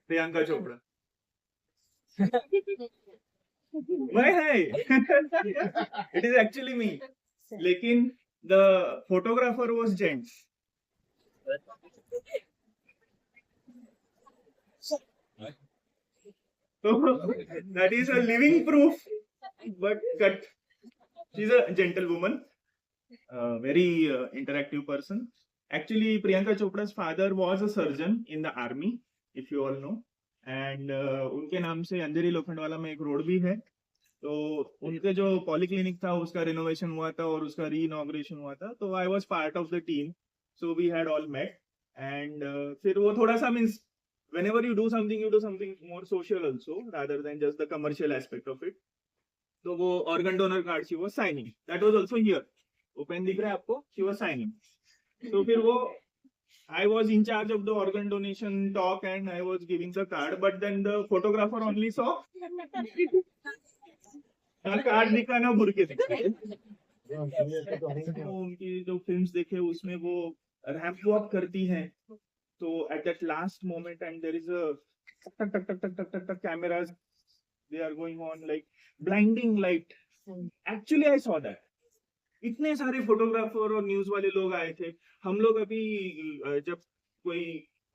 प्रियंका चोपड़ा मैं है it is actually me लेकिन the photographer was gents so that is a living proof but she's a gentlewoman very interactive person actually Priyanka Chopra's father was a surgeon in the army if you all know and उनके नाम से अंधेरी लोखंडवाला में एक road भी है तो उनके जो पॉलीक्लिनिक था उसका रिनोवेशन हुआ था और उसका री इनॉग्रेशन हुआ था तो I was part of the team so we had all met and फिर वो थोड़ा सा means whenever you do something more social also rather than just the commercial aspect of it तो वो organ donor card she was signing that was also here open दिख रहा है आपको she was signing तो फिर वो I was in charge of the organ donation talk and I was giving the card but then the photographer only saw card दिखाना भूल के उनकी जो फिल्म्स देखे उसमें वो रैंप वॉक करती हैं तो at that last moment and there is a टक टक टक टक टक टक टक cameras they are going on like blinding light actually I saw that इतने सारे फोटोग्राफर और न्यूज वाले लोग आए थे हम लोग अभी जब कोई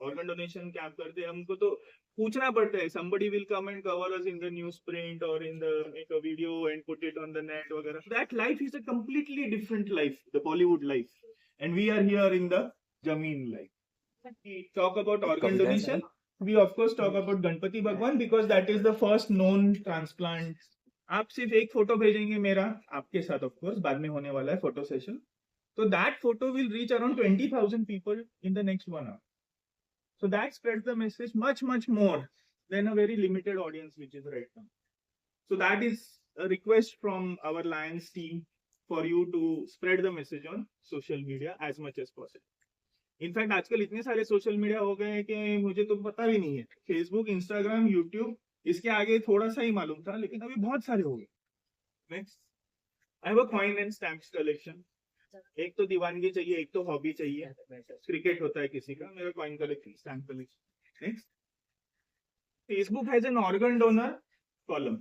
ऑर्गन डोनेशन कैंप करते हैं हमको तो पूछना पड़ता है somebody will come and cover us in the newsprint or in the make a video and put it on the net वगैरह that life is a completely different life the Bollywood life and we are here in the Jameen life we talk about organ donation we of course talk about Ganpati Bhagwan because that is the first known transplant आप सिर्फ एक photo भेजेंगे मेरा आपके साथ of course बाद में होने वाला है फोटो सेशन तो that photo will reach around 20,000 people in the next 1 hour so that spreads the message much more than a very limited audience which is right now so that is a request from our Lions team for you to spread the message on social media as much as possible in fact आजकल इतने सारे social media हो गए हैं कि मुझे तो पता भी नहीं है फेसबुक इंस्टाग्राम यूट्यूब इसके आगे थोड़ा सा ही मालूम था लेकिन अभी बहुत सारे हो गए next I have a coin and stamps collection एक तो दीवानगी चाहिए एक तो हॉबी चाहिए क्रिकेट होता है किसी का मेरा coin collection stamp collection next Facebook has an organ donor column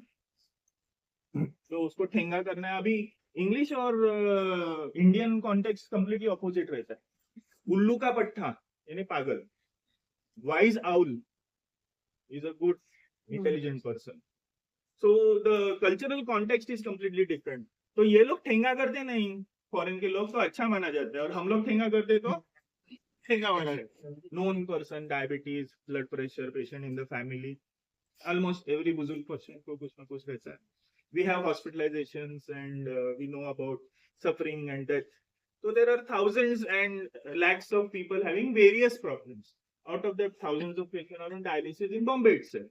तो उसको ठेंगा करना है अभी इंग्लिश और इंडियन कॉन्टेक्स्ट कंप्लीटली ऑपोजिट रहता है उल्लू का पट्टा यानी पागल wise owl is a good intelligent person so the cultural context is completely different तो ये लोग ठेंगा करते नहीं फॉरेन के लोग तो अच्छा माना जाता है और हम लोग ठेंगा करते तो ठेंगा माना जाता है known person diabetes blood pressure patient in the family almost every बुजुर्ग पर्सन को कुछ ना कुछ रहता है we have hospitalizations and we know about suffering and death so there are thousands and lakhs of people having various problems out of that thousands of patients are on dialysis in Bombay itself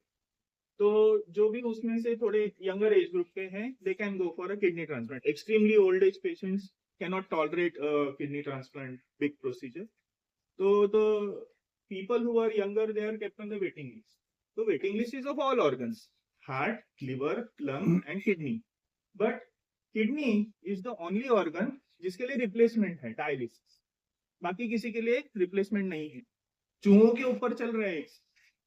तो जो भी उसमें से थोड़े younger age group के हैं they can go for a kidney transplant extremely old age patients cannot tolerate a kidney transplant big procedure so the people who are younger they are kept on the waiting list so waiting list is of all organs heart liver lung and kidney but kidney is the only organ जिसके लिए replacement है dialysis बाकी किसी के लिए replacement नहीं है चूहों के ऊपर चल रहे हैं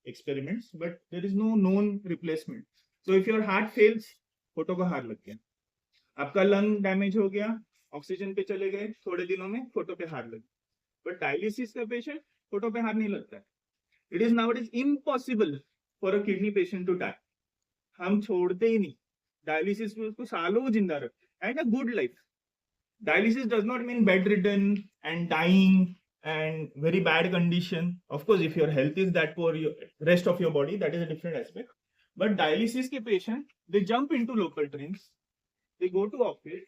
experiments but there is no known replacement so if your heart fails photo को हार लग गया आपका लंग डैमेज हो गया ऑक्सीजन पे चले गए थोड़े दिनों में फोटो पे हार लग बट डायलिसिस का पेशेंट फोटो पे हार नहीं लगता है it is now it is impossible for a kidney patient to die हम छोड़ते ही नहीं डायलिसिस में उसको सालों जिंदा रखते and a good life dialysis does not mean bed ridden and dying and very bad condition of course if your health is that poor rest of your body that is a different aspect but dialysis ke patient they jump into local trains they go to office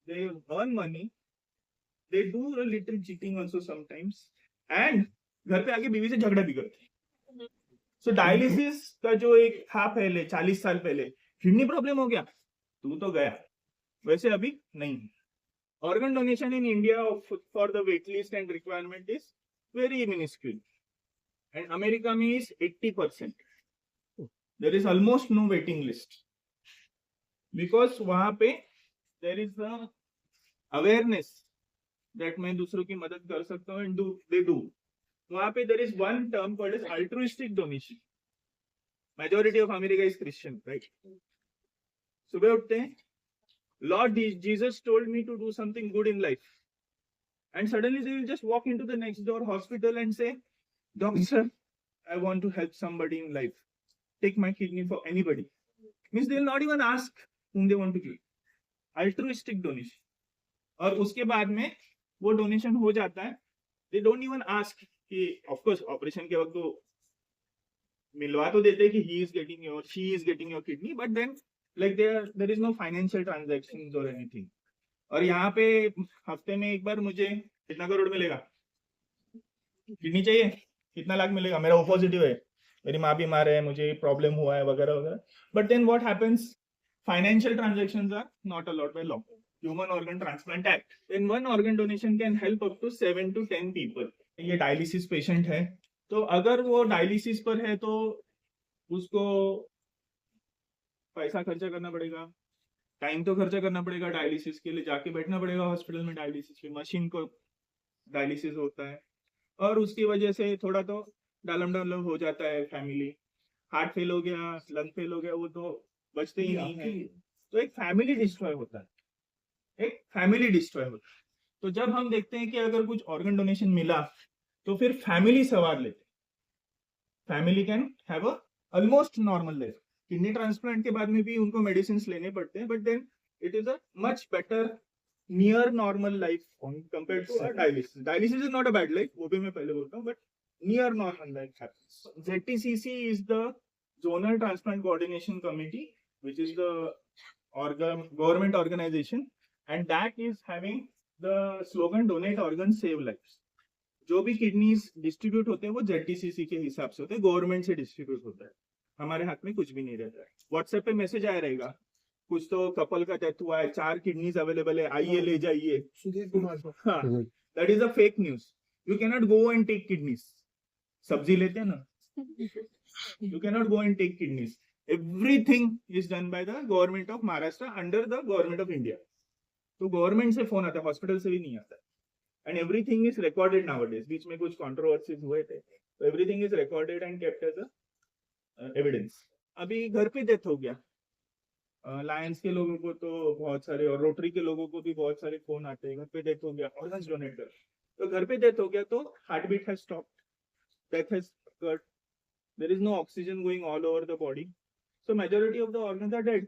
they earn money they do a little cheating also sometimes and घर पे आके बीवी से झगड़ा भी करते सो dialysis का जो एक था पहले 40 साल पहले किडनी प्रॉब्लम हो गया तू तो गया वैसे अभी नहीं organ donation in India for the wait list and requirement is very minuscule and America में is 80% there is almost no waiting list because वहाँ पे there is a awareness that मैं दूसरों की मदद कर सकता हूँ and they do वहां पे there is one term called as altruistic donation. Majority of America is Christian, right? सुबह उठते हैं, Lord Jesus told me to do something good in life, and suddenly they will just walk into the next door hospital and say, Doctor, I want to help somebody in life. Take my kidney for anybody. Means they will not even ask whom they want to give. Altruistic donation. और उसके बाद में वो donation हो जाता है. They don't even ask कि of course operation के वक्त तो मिलवा तो देते कि he is getting your, she is getting your kidney, but then like there is no financial transactions or anything. और यहाँ पे हफ्ते में एक बार मुझे कितना करोड़ मिलेगा, किडनी चाहिए, कितना लाख मिलेगा, मेरा ओ पॉजिटिव है, मेरी माँ बीमार है, मुझे प्रॉब्लम हुआ है वगैरह वगैरह. But then what happens, financial transactions are not allowed by law. Human organ transplant act, then one organ donation can help up to 7 to 10 people. ये डायलिसिस पेशेंट है, तो अगर वो डायलिसिस पर है तो उसको पैसा खर्चा करना पड़ेगा, टाइम तो खर्चा करना पड़ेगा, डायलिसिस के लिए जाके बैठना पड़ेगा हॉस्पिटल में, डायलिसिस की मशीन को डायलिसिस होता है, और उसकी वजह से थोड़ा तो डालम डालम हो जाता है फैमिली. हार्ट फेल हो गया, लंग फेल हो गया, वो तो बचते ही नहीं है. तो एक फैमिली डिस्ट्रॉय होता है, एक फैमिली डिस्ट्रॉय होता है. तो जब हम देखते हैं कि अगर कुछ ऑर्गन डोनेशन मिला तो फिर फैमिली सवार लेते, family can have a almost normal life. Kidney transplant के बाद में भी उनको मेडिसिन लेने पड़ते हैं, but then it is a much better near normal life compared to dialysis. Dialysis is not a bad life, वो भी मैं पहले बोलता हूँ, but near normal life happens. ZTCC is the zonal transplant coordination committee, which is the government organization, and that is having the slogan donate organs save lives. जो भी kidneys distribute होते हैं वो ZTCC के हिसाब से होते हैं, गवर्नमेंट से डिस्ट्रीब्यूट होता है, हमारे हाथ में कुछ भी नहीं रहता है. व्हाट्सएप पे मैसेज आया रहेगा, कुछ तो कपल का डेथ हुआ है, 4 किडनीज अवेलेबल है, आइए ले जाइए. हाँ, that is a fake news. You can not go and take kidneys. सब्जी लेते हैं ना, you cannot go and take kidneys. Everything is done by the government of Maharashtra under the government of India. तो government से phone आता है, hospital से भी नहीं आता. And everything is recorded nowadays. बीच में कुछ कंट्रोवर्सीज हुए थे, तो everything is recorded and kept as a evidence. अभी घर पे डेथ हो गया, लायंस के लोगों को तो बहुत सारे, और रोटरी के लोगों को भी बहुत सारे फोन आते हैं, घर पे डेथ हो गया, ऑर्गन्स डोनेट कर. तो घर पे डेथ हो गया तो heart beat has stopped, death has occurred, there is no oxygen going all over the body, so majority of the organs are dead.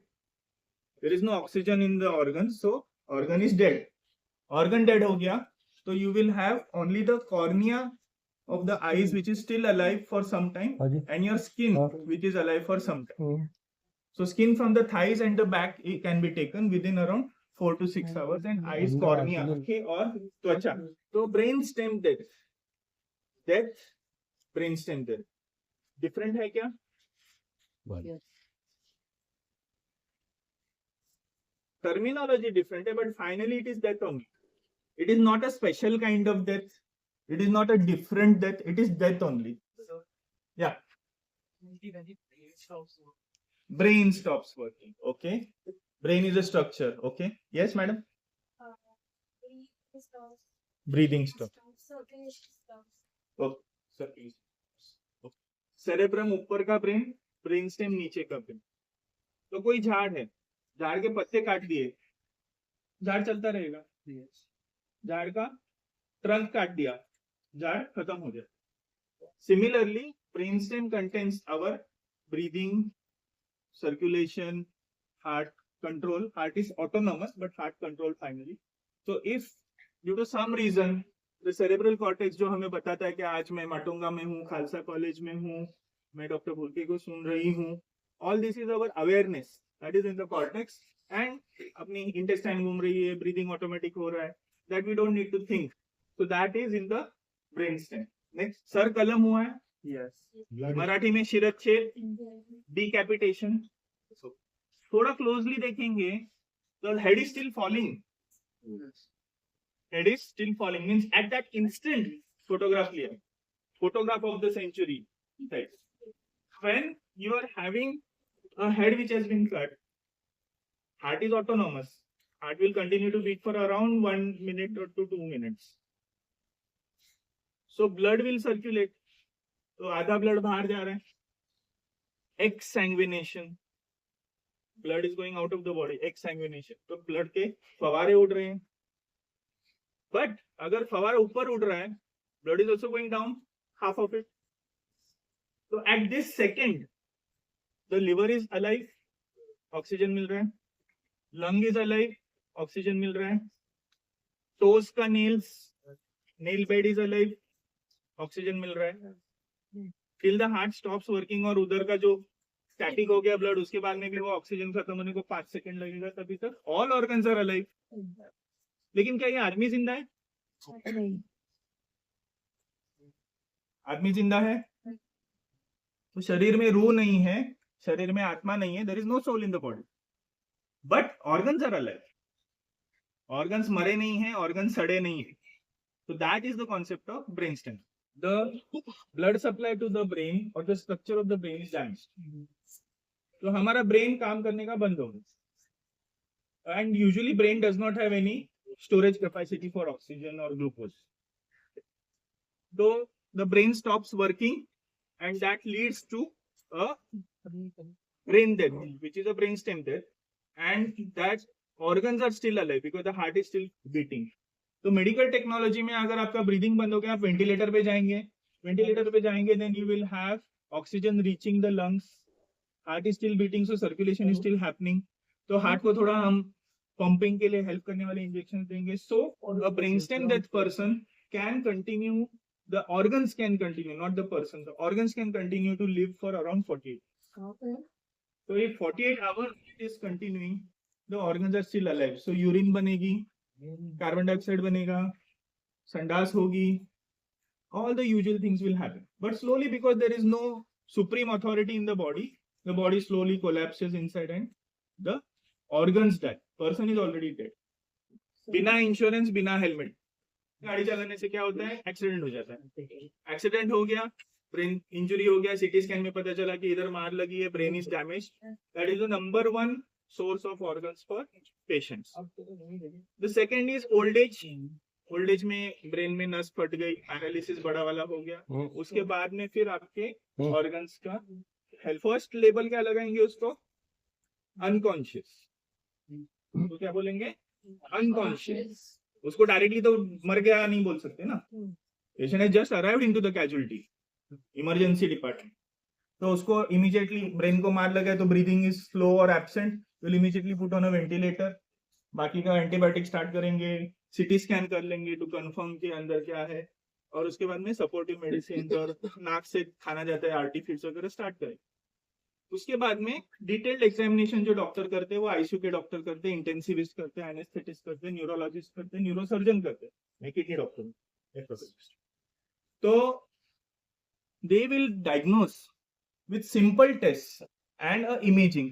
There is no oxygen in the organs, so organ is dead. Organ dead ho gaya, so you will have only the cornea of the eyes which is still alive for some time, and your skin which is alive for some time. So skin from the thighs and the back can be taken within around 4 to 6 hours, and eyes, cornea, okay, और त्वचा. तो brain stem death, brain stem death different है क्या? Terminology different है, but finally it is death only. It is not a special kind of death, it is not a different death, it is death only. या brain stops working. Okay, brain is a structure. Okay, yes madam. Breathing stops. Okay, sir please. Cerebrum ऊपर का brain, brain stem नीचे का brain. तो कोई झाड़ है, झाड़ के पत्ते काट दिए, झाड़ चलता रहेगा. झाड़ का ट्रंक काट दिया, झाड़ खत्म हो गया. Similarly brain stem contains our breathing, circulation, heart control. Heart is autonomous but heart control finally. तो if due to some reason the cerebral cortex जो हमें बताता है कि आज मैं माटुंगा में हूँ, खालसा कॉलेज में हूँ, मैं डॉक्टर भुलके को सुन रही हूँ, all this is our awareness that is in the cortex, and अपनी इंटेस्टाइन घूम रही है, ब्रीदिंग ऑटोमेटिक हो रहा है, that we don't need to think. So that is in the brain stem. Next, सर कलम हुआ है, यस, मराठी में शिरच्छेद, डिकैपिटेशन. थोड़ा क्लोजली देखेंगे तो head is still falling. Head is still falling means at that instant photograph लिया, photograph of the century. Right. When you are having a head which has been cut, heart is autonomous. Heart will continue to beat for around 1 minute or 2 minutes. So blood will circulate. तो आधा blood बाहर जा रहा है. Exsanguination. Blood is going out of the body. Exsanguination. तो blood के फवारे उड़ रहे हैं. But अगर फवारा ऊपर उड़ रहा है, blood is also going down, half of it. So at this second, the liver is alive, oxygen मिल रहा है. Lung is alive, oxygen मिल रहा है. Toes का nail bed is alive, oxygen मिल रहा है. Till the heart stops working और उधर का जो स्टैटिक हो गया ब्लड, उसके बाद में भी वो ऑक्सीजन खत्म होने को 5 सेकंड लगेगा. तभी तक ऑल ऑर्गन्स आर अलाइव. लेकिन क्या ये आदमी जिंदा है? नहीं. आदमी जिंदा है तो शरीर में रूह नहीं है, शरीर में आत्मा नहीं है. There is no soul in the body, but organs are alive. Organs मरे नहीं है, ऑर्गन्स सड़े नहीं है. तो that is the concept of brain stem. The blood supply to the brain और the structure of the brain is damaged. तो हमारा ब्रेन काम करने का बंद हो गया. And usually brain does not have any storage capacity for oxygen or glucose. So the brain stops working and that leads to a brain death, which is a brain stem death, and that organs are still alive because the heart is still beating. तो medical technology में अगर आपका breathing बंद हो गया, आप ventilator पे जाएंगे. then you will have oxygen reaching the lungs. Heart is still beating, so circulation is still happening. तो हार्ट को थोड़ा हम पंपिंग के लिए हेल्प करने वाले इंजेक्शन देंगे. So a brainstem death person can continue, the organs can continue, not the person, the organs can continue to live for around 48. So if 48 hours it is continuing, the organs are still alive. So urine बनेगी, carbon dioxide बनेगा, संडास होगी, all the usual things will happen. But slowly, because there is no supreme authority in the body slowly collapses inside and the organs die. Person is already dead. बिना insurance, बिना helmet गाड़ी चलाने से क्या होता है? एक्सीडेंट हो जाता है. एक्सीडेंट हो गया, ब्रेन इंजरी हो गया, सीटी स्कैन में पता चला कि इधर मार लगी है, brain is damage. That is the number 1 source of organs for patients. The second is old age. Old age में ब्रेन में नस फट गई, पैरालिसिस बड़ा वाला हो गया. उसके बाद में फिर आपके ऑर्गन्स का फर्स्ट लेवल क्या लगाएंगे उसको? अनकॉन्शियस. तो क्या बोलेंगे? अनकॉन्शियस. उसको डायरेक्टली तो मर गया नहीं बोल सकते ना. Patient has just arrived into the casualty, emergency department. तो उसको इमीडिएटली ब्रेन को मार लगा तो ब्रीदिंग इज स्लो और absent, will immediately put on a ventilator. बाकी का एंटीबायोटिक स्टार्ट करेंगे, सीटी स्कैन कर लेंगे टू कंफर्म के अंदर क्या है, और उसके बाद में सपोर्टिव मेडिसिन और नाक से खाना जाता है, आरटी फीड्स वगैरह स्टार्ट करें. उसके बाद में डिटेल्ड एग्जामिनेशन जो डॉक्टर करते हैं वो आईसीयू के डॉक्टर करते हैं, इंटेंसिविस्ट करते हैं, एनेस्थेटिस्ट करते हैं, न्यूरोलॉजिस्ट करते हैं, न्यूरोसर्जन करते हैं, मैं किडनी डॉक्टर. तो they will diagnose with simple test and a imaging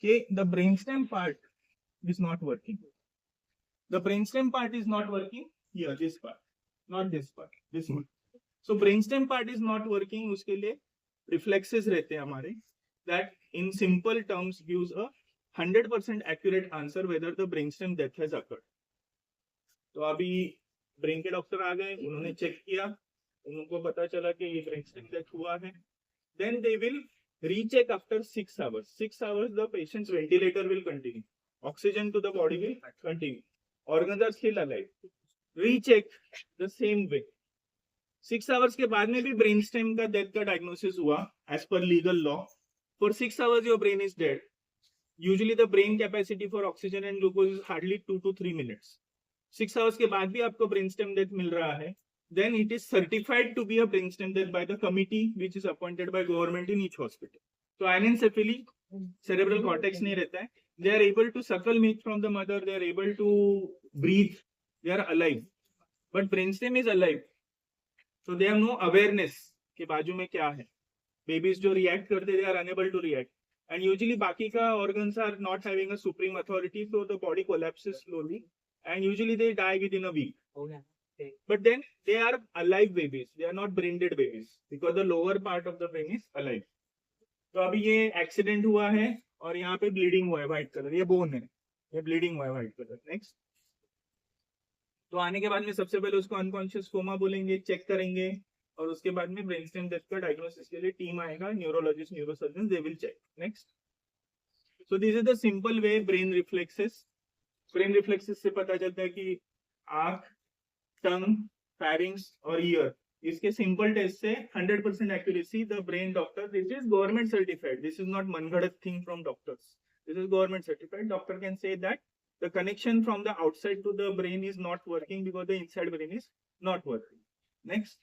कि the brainstem part is not working. The brainstem part is not working here, this part, not this part, this one. So brainstem part is not working. उसके लिए reflexes रहते हैं हमारे, that in simple terms gives a 100% accurate answer whether the brainstem death has occurred. तो अभी brain के doctor आ गए, उन्होंने चेक किया, उनको पता चला कि ये ब्रेनस्टेम डेथ हुआ है. Then they will recheck after 6 hours. 6 hours the patient's ventilator will continue. Oxygen to the body will continue. Organs are still alive. Recheck the same way. 6 hours के बाद में भी ब्रेनस्टेम का डेथ का diagnosis हुआ as per legal law. For 6 hours your brain is dead. Usually the brain capacity for oxygen and glucose is hardly 2 to 3 minutes. 6 hours के बाद भी आपको brainstem death मिल रहा है, then it is certified to be a brainstem death by the committee which is appointed by government in each hospital. So anencephaly, cerebral cortex नहीं रहता है. They are able to suckle milk from the mother. They are able to breathe. They are alive. But brainstem is alive. So they have no awareness कि बाजू में क्या है. Babies जो react करते they are unable to react. And usually बाकी का organs are not having a supreme authority, so the body collapses slowly and usually they die within a week. But then they are alive babies, they are not brain dead babies because the lower part of the brain is alive. तो अभी ये accident हुआ है और यहाँ पे bleeding हुआ है व्हाइट कलर, ये बोन है, ये ब्लीडिंग हुआ है व्हाइट कलर. नेक्स्ट. तो आने के बाद में सबसे पहले उसको अनकॉन्शियस कोमा बोलेंगे, चेक करेंगे, और उसके बाद में ब्रेन स्टेम डेथ का डायग्नोसिस के लिए टीम आएगा, neurologist, neurosurgeon, they will check. Next. So this is the simple way brain reflexes. Brain reflexes से पता चलता है कि आंख, टंग, फैरिंग्स और ईयर, इसके सिंपल टेस्ट से 100% accuracy the brain doctor, this is government certified, this is not मनगढ़ंत thing from doctors, this is government certified. Doctor can say that the connection from the outside to the brain is not working because the inside brain is not working. Next.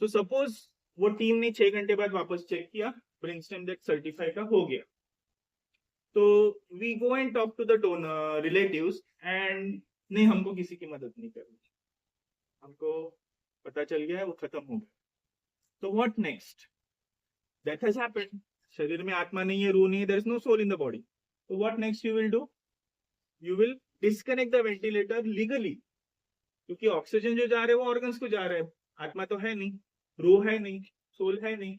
So suppose वो team ने 6 घंटे बाद वापस check किया, brain stem death certify का हो गया, तो we go and talk to the relatives and नहीं, हमको किसी की मदद नहीं करनी, हमको पता चल गया है वो खत्म हो गया. तो what next? Death has happened, शरीर में आत्मा नहीं है, रूह नहीं है, there is no soul in the body. तो what next you will do? You will disconnect the ventilator legally, क्योंकि ऑक्सीजन जो जा रहा है वो ऑर्गन्स को जा रहा है, आत्मा तो है नहीं, रूह है नहीं, सोल है नहीं,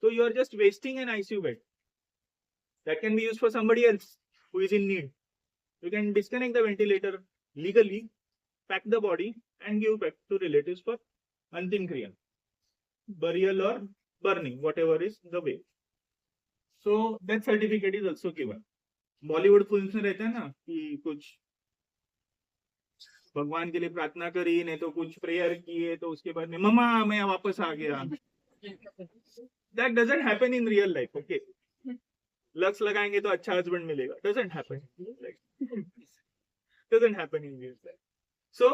तो you are just wasting an ICU bed that can be used for somebody else who is in need. You can disconnect the ventilator legally, pack the body and give back to relatives for अंतिम क्रिया, burial or burning, whatever is the way. So that certificate is also given. Bollywood film में रहता है ना कि कुछ भगवान के लिए प्रार्थना करी, नहीं तो कुछ प्रेयर किए, तो उसके बाद में मम्मा मैं वापस आ गया. That doesn't happen in real life. Okay, lux लगाएंगे तो अच्छा हस्बैंड मिलेगा, doesn't happen, doesn't happen in real life. So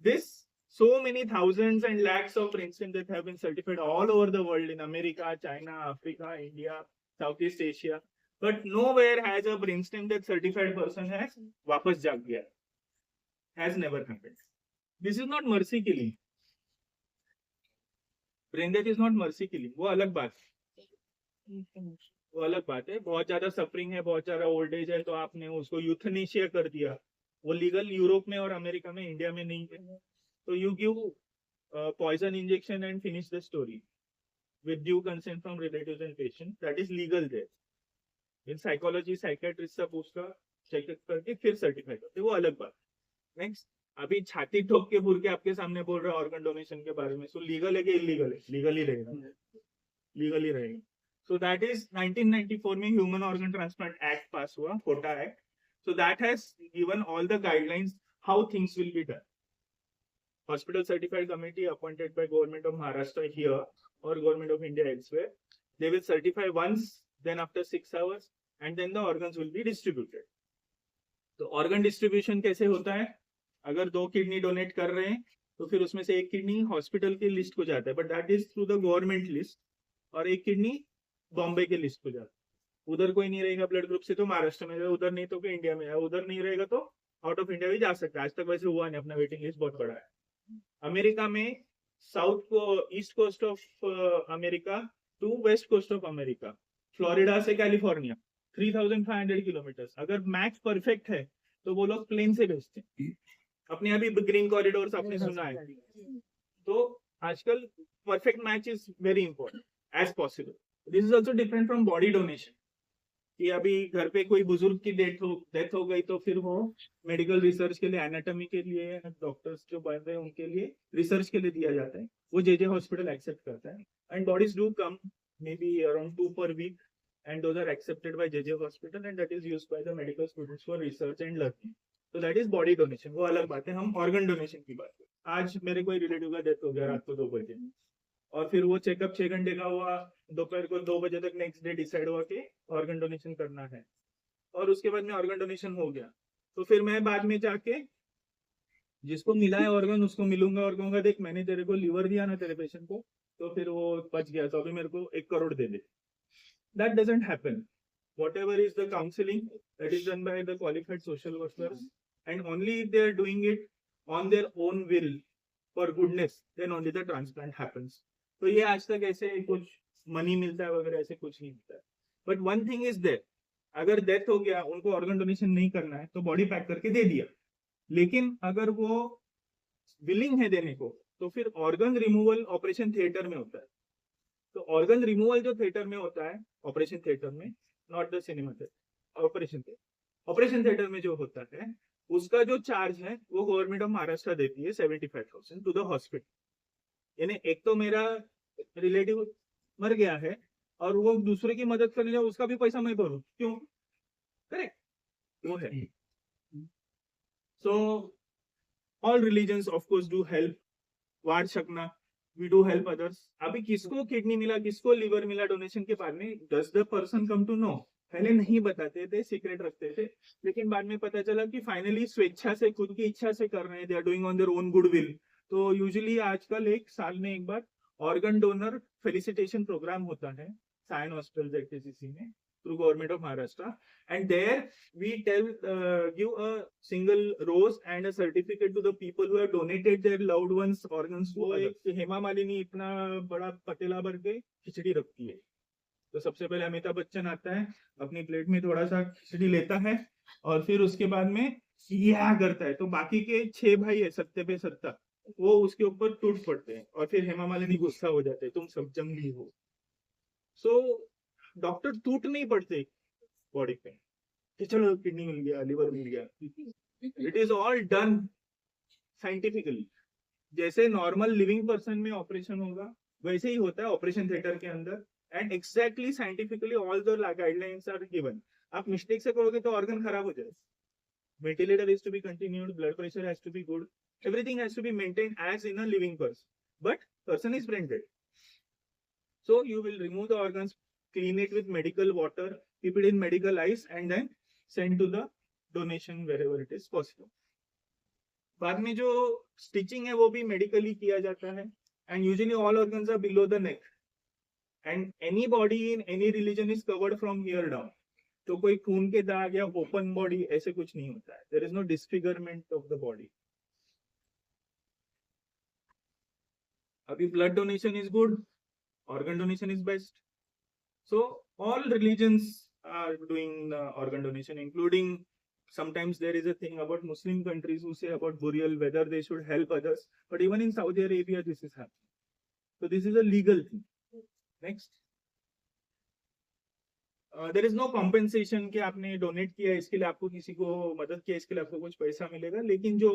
this so many thousands and lakhs of brain stem that have been certified all over the world, in America, China, Africa, India, Southeast Asia, but nowhere has a brain stem death certified person has वापस जाग गया. Has never happened. This is not mercy killing. Brain death is not mercy killing. वो अलग बात है, वो अलग बात है. बहुत ज्यादा सफरिंग है, बहुत ज्यादा ओल्ड एज है, तो आपने उसको यूथनेशिया कर दिया, वो लीगल यूरोप में और अमेरिका में, इंडिया में नहीं है. तो you give poison injection and finish the story with due consent from relatives and patients. That is legal there. In psychology, psychiatrist सब उसका चेकअप करके फिर सर्टिफाई करते, वो अलग बात. नेक्स्ट. अभी छाती ठोक के बोल के आपके सामने बोल रहा है ऑर्गन डोनेशन के बारे में, सो लीगल है कि इलीगल है? लीगल ही रहेगा, लीगल ही रहेगा. सो दैट इज 1994 में human organ transplant act pass हुआ, कोटा act. So that has given all the guidelines how things will be done. Hospital certified committee appointed by government of Maharashtra here or government of India elsewhere, they will certify once, then after 6 hours, and then the organs will be distributed. तो organ distribution कैसे होता है? अगर 2 kidney donate कर रहे हैं तो फिर उसमें से 1 किडनी हॉस्पिटल की लिस्ट को जाता है, but that is through the government list, और 1 किडनी बॉम्बे के लिस्ट को जाता है. उधर कोई नहीं रहेगा ब्लड ग्रुप से तो महाराष्ट्र में, उधर नहीं तो इंडिया में, उधर नहीं रहेगा तो आउट ऑफ इंडिया भी जा सकता है. आज तक वैसे हुआ नहीं, अपना वेटिंग लिस्ट बहुत बड़ा है. अमेरिका में साउथ को east coast of America to west coast of America, Florida से कैलिफोर्निया 3500 किलोमीटर. अगर मैच परफेक्ट है तो वो लोग प्लेन से भेजते हैं. अपने अभी ग्रीन कॉरिडोर आपने सुना है, तो आजकल perfect match is very important as possible. This is also different from body donation, कि अभी घर पे कोई बुजुर्ग की डेथ हो गई तो फिर वो मेडिकल रिसर्च के लिए, एनाटॉमी के लिए, डॉक्टर्स जो बन रहे हैं उनके लिए रिसर्च के लिए दिया जाता है, वो जेजे हॉस्पिटल एक्सेप्ट करता है. And bodies do come may be around 2 per week, and those are accepted by JJ hospital, and that is used by the medical students for research and learning. So that is body donation. वो अलग बात है. हम organ donation की बात करें. आज मेरे कोई रिलेटिव का डेथ हो गया रात को 2 बजे, और फिर वो चेकअप 6 घंटे का हुआ, दोपहर को 2 बजे तक नेक्स्ट डे डिसाइड हुआ कि ऑर्गन डोनेशन करना है, और उसके बाद में ऑर्गन डोनेशन हो गया, तो फिर मैं बाद में जाके जिसको मिला है ऑर्गन उसको मिलूंगा और कहूंगा देख मैंने तेरे को लीवर दिया ना तेरे पेशेंट को, तो फिर वो बच गया, तो अभी मेरे को 1 करोड़ दे दे. That doesn't happen. Whatever is the counseling, that is done by the qualified social workers, and only if they are doing it on their own will for goodness, then only the transplant happens. तो ये आज तक ऐसे कुछ money मिलता है वगैरह ऐसे कुछ नहीं मिलता है. But one thing is there, अगर डेथ हो गया, उनको ऑर्गन डोनेशन नहीं करना है तो बॉडी पैक करके दे दिया, लेकिन अगर वो विलिंग है देने को तो फिर ऑर्गन रिमूवल ऑपरेशन थिएटर में होता है. तो ऑर्गन रिमूवल जो थिएटर में होता है, ऑपरेशन थिएटर में, not the cinema theatre, operation theatre में जो होता है उसका जो चार्ज है वो गवर्नमेंट ऑफ महाराष्ट्र देती है 75,000 टू द हॉस्पिटल। यानी एक तो मेरा रिलेटिव मर गया है और वो दूसरे की मदद करने जाए, उसका भी पैसा मैं भरूं, क्यों? करेक्ट, वो है। So all religions of course do help, वार शकना, वी डू हेल्प अदर्स। अभी किसको किडनी मिला, किसको लिवर मिला डोनेशन के बाद में, does the person come to know? पहले नहीं बताते थे, सीक्रेट रखते थे, लेकिन बाद में पता चला कि फाइनली स्वेच्छा से, खुद की इच्छा से कर रहे हैं, they are doing on their own goodwill. तो यूजुअली आजकल एक साल में एक बार ऑर्गन डोनर फेलिसिटेशन प्रोग्राम होता है साइन हॉस्पिटल जेकेसीसी में through government of Maharashtra, and there we tell give a single rose and a certificate to the people who have donated their loved ones organs to others. एक हेमा मालिनी इतना बड़ा पतीला भर के खिचड़ी रखती है, तो सबसे पहले अमिताभ बच्चन आता है, अपनी प्लेट में थोड़ा सा खिचड़ी लेता है और फिर उसके बाद में क्या करता है, तो बाकी के 6 भाई है सत्ते पे सत्ता, वो उसके ऊपर टूट पड़ते हैं और फिर हेमा मालिनी गुस्सा हो जाते हैं, तुम सब जंगली हो। सो डॉक्टर टूट नहीं पड़ते बॉडी पे कि चलो किडनी मिल गया, लिवर मिल गया, it is all done scientifically. जैसे नॉर्मल लिविंग पर्सन में ऑपरेशन होगा वैसे ही होता है ऑपरेशन थिएटर के अंदर, and exactly scientifically all the guidelines are given. आप मिस्टेक से करोगे तो ऑर्गन खराब हो जाएगा। Ventilator is to be continued, blood pressure has to be good, everything has to be maintained as in a living person, but person is brain dead. So you will remove the organs, clean it with medical water, keep it in medical ice, and then send to the donation wherever it is possible. बाद में जो stitching है वो भी medically किया जाता है, and usually all organs are below the neck, and any body in any religion is covered from here down. तो कोई खून के दाग या ओपन बॉडी ऐसे कुछ नहीं होता है, there is no disfigurement of the body. अभी blood donation is good, organ donation is best. So all religions are doing organ donation, including sometimes there is a thing about Muslim countries who say about burial whether they should help others, but even in Saudi Arabia this is happening. So this is a legal thing. Next, there is no compensation कि आपने donate किया इसके लिए आपको किसी को मदद किया इसके लिए आपको कुछ पैसा मिलेगा, लेकिन जो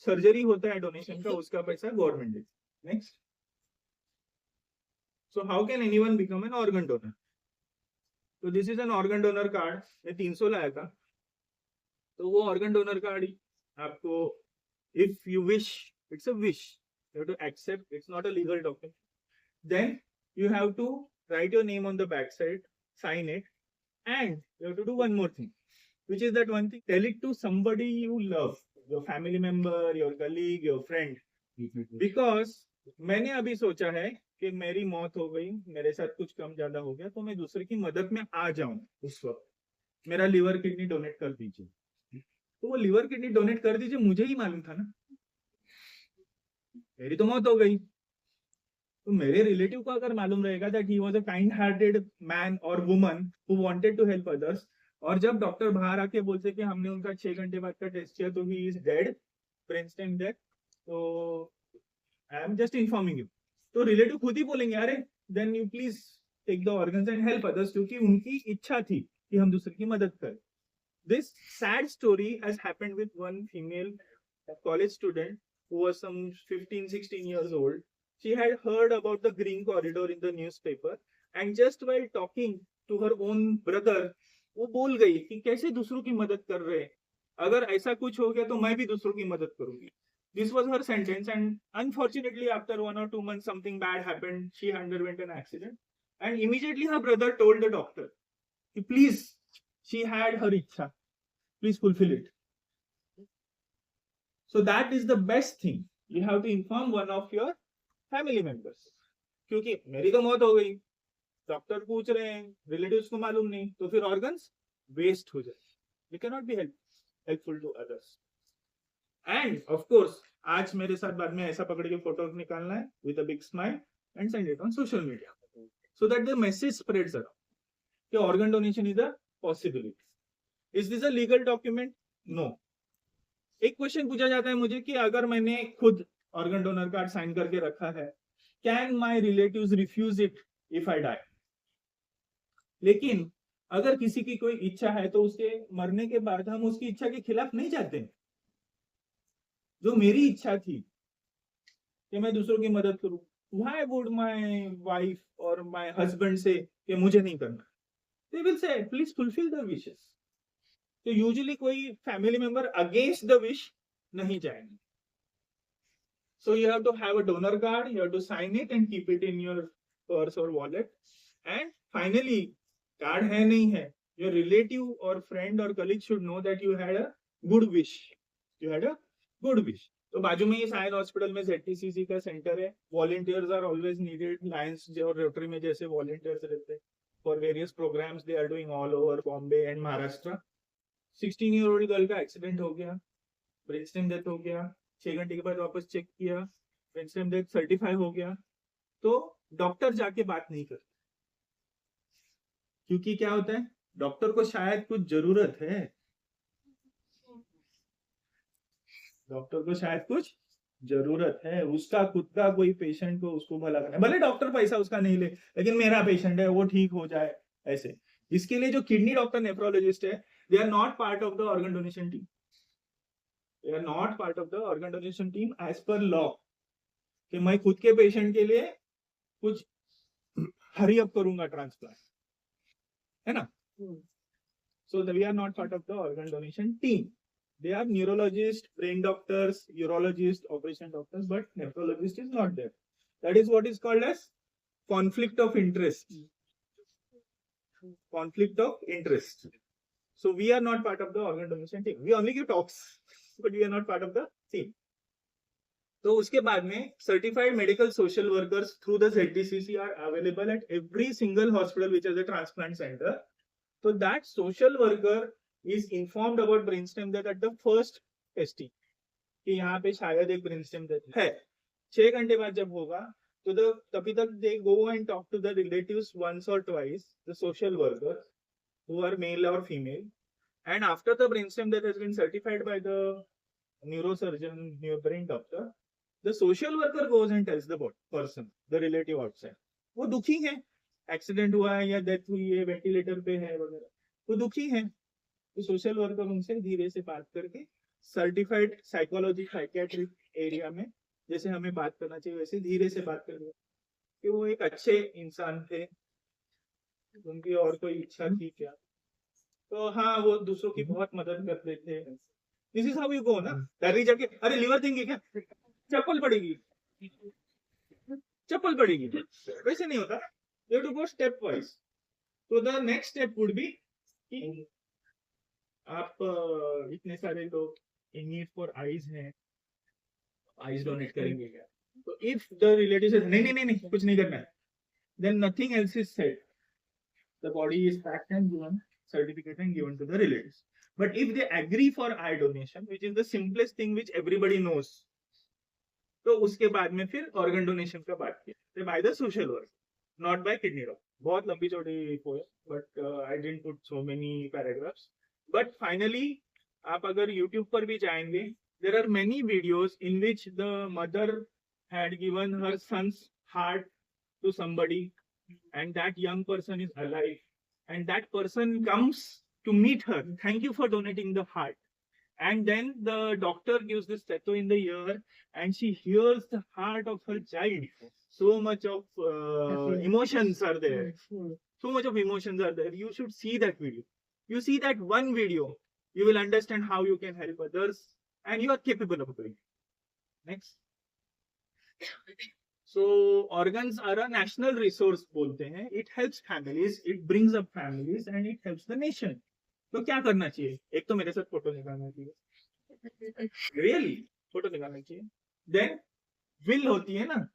सर्जरी होता है डोनेशन का उसका पैसा गवर्नमेंट देती है। Next, so how can anyone become an organ donor? So this is an organ donor card, मैं 300 लाया था, तो वो organ donor card आपको, if you wish, it's a wish, you have to accept, it's not a legal document, then you have to write your name on the back side, sign it, and you have to do one more thing, which is that one thing, tell it to somebody you love, your family member, your colleague, your friend, because मैंने अभी सोचा है कि मेरी मौत हो गई, मेरे साथ कुछ कम ज्यादा हो गया, तो मैं दूसरे की मदद में आ जाऊं, उस वक्त मेरा लिवर किडनी डोनेट कर दीजिए। तो वो लिवर किडनी डोनेट कर दीजिए मुझे ही मालूम था ना, मेरी तो मौत हो गई, तो मेरे रिलेटिव को अगर मालूम रहेगा that he was a kind hearted man और woman who wanted to help others, और जब डॉक्टर बाहर आके बोलते कि हमने उनका 6 घंटे बाद का टेस्ट किया तो he is dead, brain stem dead, तो I am just informing you, तो रिलेटिव खुद ही बोलेंगे अरे then you please take the organs and help others, क्योंकि उनकी इच्छा थी कि हम दूसरे की मदद करें। This sad story has happened with one female college student who was some 15-16 years old. She had heard about the green corridor in the newspaper, and just while talking to her own brother, वो बोल गई कि कैसे दूसरों की मदद कर रहे हैं, अगर ऐसा कुछ हो गया तो मैं भी दूसरों की मदद करूंगी। This was her sentence, and unfortunately after 1 or 2 months something bad happened, she underwent an accident, and immediately her brother told the doctor please, she had her ichha, please fulfill it. So that is the best thing, you have to inform one of your family members, क्योंकि मेरी तो मौत हो गई, doctor पूछ रहे हैं, relatives को मालूम नहीं, तो फिर ऑर्गन्स वेस्ट हो जाए, we cannot be helpful to others. And of course आज मेरे साथ बाद में ऐसा पकड़ के फोटो निकालना है with a big smile and send it on social media so that the message spreads around कि organ donation is a possibility. Is this a legal document? No. एक क्वेश्चन पूछा जाता है मुझे कि अगर मैंने खुद ऑर्गन डोनर कार्ड साइन करके रखा है, can my relatives refuse it if I die? लेकिन अगर किसी की कोई इच्छा है तो उसके मरने के बाद हम उसकी इच्छा के खिलाफ नहीं जाते हैं, जो मेरी इच्छा थी कि मैं दूसरों की मदद करूं, why would my wife or my husband say कि मुझे नहीं करना? They will say please fulfill the wishes. तो यूजुअली कोई family member against the wish नहीं जाएंगे. So you have to have a donor card, you have to sign it and keep it in your purse or wallet. And finally, card है नहीं है, your relative or friend or colleague should know that you had a good wish. You had a good wish. तो बाजू में ही Sion hospital में ZTCC का centre है. Volunteers are always needed. Lions और रोटरी में जैसे वॉलंटियर्स रहते हैं for various programmes they are doing all over Bombay and Maharashtra. 16-year-old girl का एक्सीडेंट हो गया, ब्रेन स्टेम डेथ हो गया, 6 घंटे के बाद वापस चेक किया, ब्रेन स्टेम डेथ सर्टिफाई हो गया. तो डॉक्टर जाके बात नहीं करते, क्योंकि क्या होता है, डॉक्टर को शायद कुछ जरूरत है, डॉक्टर को शायद कुछ जरूरत है, उसका खुद का कोई पेशेंट को उसको भला करना, भले डॉक्टर पैसा उसका नहीं ले, लेकिन मेरा पेशेंट है वो ठीक हो जाए. ऐसे इसके लिए जो किडनी डॉक्टर नेफ्रोलॉजिस्ट है, they are not part of the organ donation team. They are not part of the organ donation team as per law. कि मैं खुद के पेशेंट के लिए कुछ हरी अप करूंगा ट्रांसप्लांट, है ना? So we are not part of the organ donation team. They are neurologists, brain doctors, urologists, operation doctors, but nephrologist is not there. That is what is called as conflict of interest. Conflict of interest. So we are not part of the organ donation team. We only give talks, but we are not part of the team. तो उसके बाद में certified medical social workers through the ZTCC are available at every single hospital which is a transplant center. So that social worker is informed about brainstem death at the first testing कि यहाँ पे शायद एक brainstem death है. 6 घंटे बाद जब होगा तो तभी तक they go and talk to the relatives once or twice, the social workers who are male or female, and after the brainstem death has been certified by the neurosurgeon, brain doctor, the social worker goes and tells the person, the relative outside, वो दुखी है, accident हुआ है या death हुई है, ventilator पे है वगैरह, वो दुखी है. तो सोशल वर्कर उनसे धीरे से बात करके सर्टिफाइड साइकोलॉजी साइकियाट्रिक एरिया में जैसे हमें बात करना चाहिए वैसे धीरे से बात करके कि वो एक अच्छे इंसान थे, उनकी और कोई इच्छा थी क्या, तो हाँ वो दूसरों की बहुत मदद करते थे. This is how you go ना. डायरी जाके अरे लिवर देंगे क्या, चप्पल पड़ेगी, चप्पल पड़ेगी, वैसे नहीं होता. You have to go step wise. So the next step would be कि आप इतने सारे लोग in need for eyes हैं, eyes donate करेंगे क्या? So if the relative says नहीं कुछ नहीं करना है, then nothing else is said. The body is packed and given certificate and given to the relatives. But if they agree for eye donation, which is the simplest thing which everybody knows, तो उसके बाद में फिर organ donation का बात किया by the social worker, not by kidney doctor. बहुत लंबी चौड़ी poem, but I didn't put so many paragraphs. But finally, आप अगर YouTube पर भी जाएंगे, there are many videos in which the mother had given her son's heart to somebody, and that young person is alive, and that person comes to meet her. Thank you for donating the heart. And then the doctor gives the stethoscope in the ear, and she hears the heart of her child. So much of emotions are there. So much of emotions are there. You should see that video. You see that one video, you will understand how you can help others, and you are capable of doing it. Next. So organs are a national resource बोलते हैं. It helps families, it brings up families, and it helps the nation. तो क्या करना चाहिए? एक तो मेरे साथ फोटो निकालना चाहिए, रियली फोटो निकालना चाहिए. देन विल होती है ना,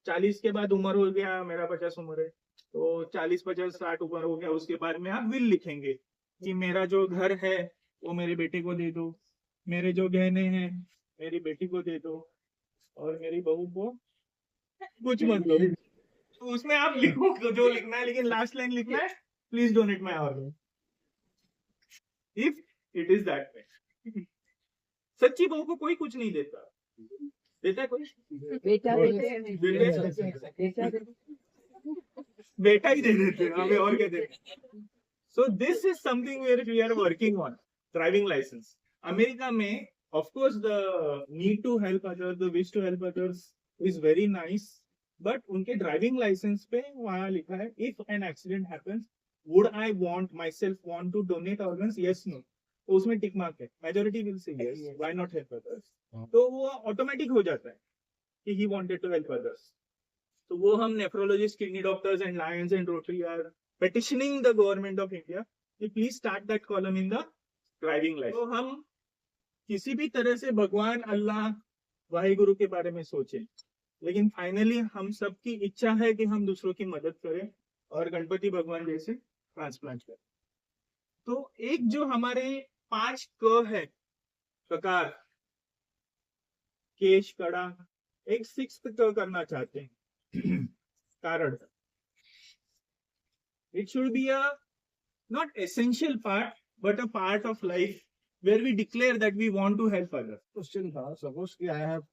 40 के बाद उम्र हो गया, मेरा 50 उम्र है, तो 40, 50, 60 उम्र हो गया, उसके बाद में आप विल लिखेंगे कि मेरा जो घर है वो मेरे बेटे को दे दो, मेरे जो गहने हैं मेरी बेटी को दे दो, और मेरी बहू को कुछ मत दो. तो उसमें आप लिखो जो लिखना है, लेकिन लास्ट लाइन लिखना है, please donate my organ. If it is that way. सच्ची बहू को कोई कुछ नहीं देता, देता है कोई? बेटा ही दे देते हैं हमें, और क्या देते. So this is something where we are working on. Driving licence America में Of course, the need to help others, the wish to help others is very nice. But उनके driving license पे वहाँ लिखा है, if an accident happens, would I want to donate organs? Yes, no. तो उसमें tick mark है. Majority will say yes. Why not help others? तो वो ऑटोमेटिक हो जाता है कि he wanted to help others. तो वो हम nephrologists, kidney doctors and Lions and Rotary are petitioning the government of India कि please start that column in the driving license. तो हम किसी भी तरह से भगवान, अल्लाह, वाहिगुरु के बारे में सोचें, लेकिन फाइनली हम सबकी इच्छा है कि हम दूसरों की मदद करें और गणपति भगवान जैसे ट्रांसप्लांट करें. तो एक जो हमारे 5 क है प्रकार, केश, कड़ा, एक 6th क करना चाहते हैं, कारण. It should be a not essential part but a part of life where we declare that we want to help others. Question था, suppose कि I have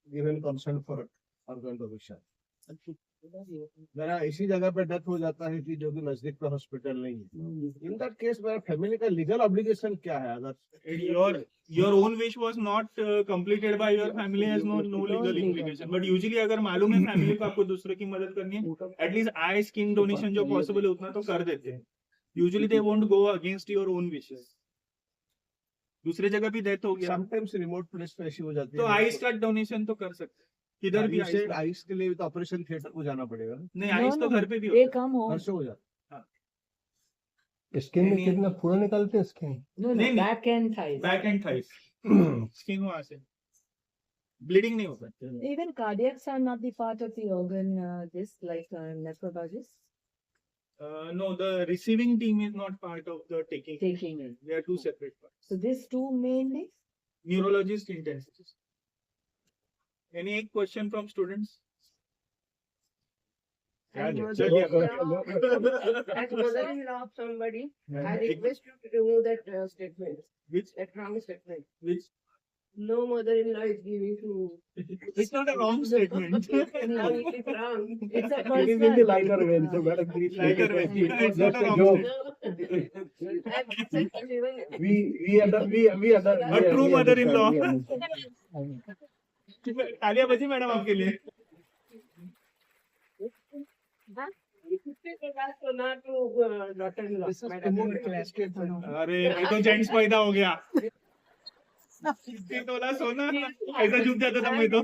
given consent for organ donation. मेरा इसी जगह पे डेथ हो जाता है कि जो कि नजदीक का हॉस्पिटल नहीं है. In that case मेरा फैमिली का लीगल ऑब्लिगेशन क्या है? अगर your own wish was not completed by your family has no legal implication. But usually अगर मालूम है फैमिली को आपको दूसरे की मदद करनी है, at least eye skin donation जो possible है उतना तो कर देते हैं. Usually they won't go against your own wishes. दूसरे जगह भी डेथ हो गया, समटाइम्स रिमोट प्लेस पे ऐसी हो जाती है, तो आइस का डोनेशन तो कर सकते हैं. किधर भी आइस के लिए तो ऑपरेशन थिएटर को जाना पड़ेगा. नहीं, आइस तो घर पे भी होता है. घर से हो जाता. स्किन में कितना पूरा निकालते हैं स्किन? नहीं, बैक एंड थाइज. स्किन वहां से ब्लीडिंग नहीं होता. Even cardiacs are not the part of the organ, this like nephrologists No, the receiving team is not part of the taking. taking it. They are two separate parts. So these two mainly. Neurologist, intensivist. Any question from students? And चलिए. As mother-in-law of somebody, I request you to remove that statement, Which that wrong statement. which No mother-in-law is giving to. it's not a wrong statement. No, it is wrong. It's a It is in the personal. lighter vein, so madam, please. Lighter vein. It's Just not a a wrong joke. No. We under. A true mother-in-law. तालियां बजी madam आपके लिए. So not to daughter-in-law. अरे ये तो gents पैदा हो गया. 30 तोला सोना ऐसा झुक जाता था मैं तो.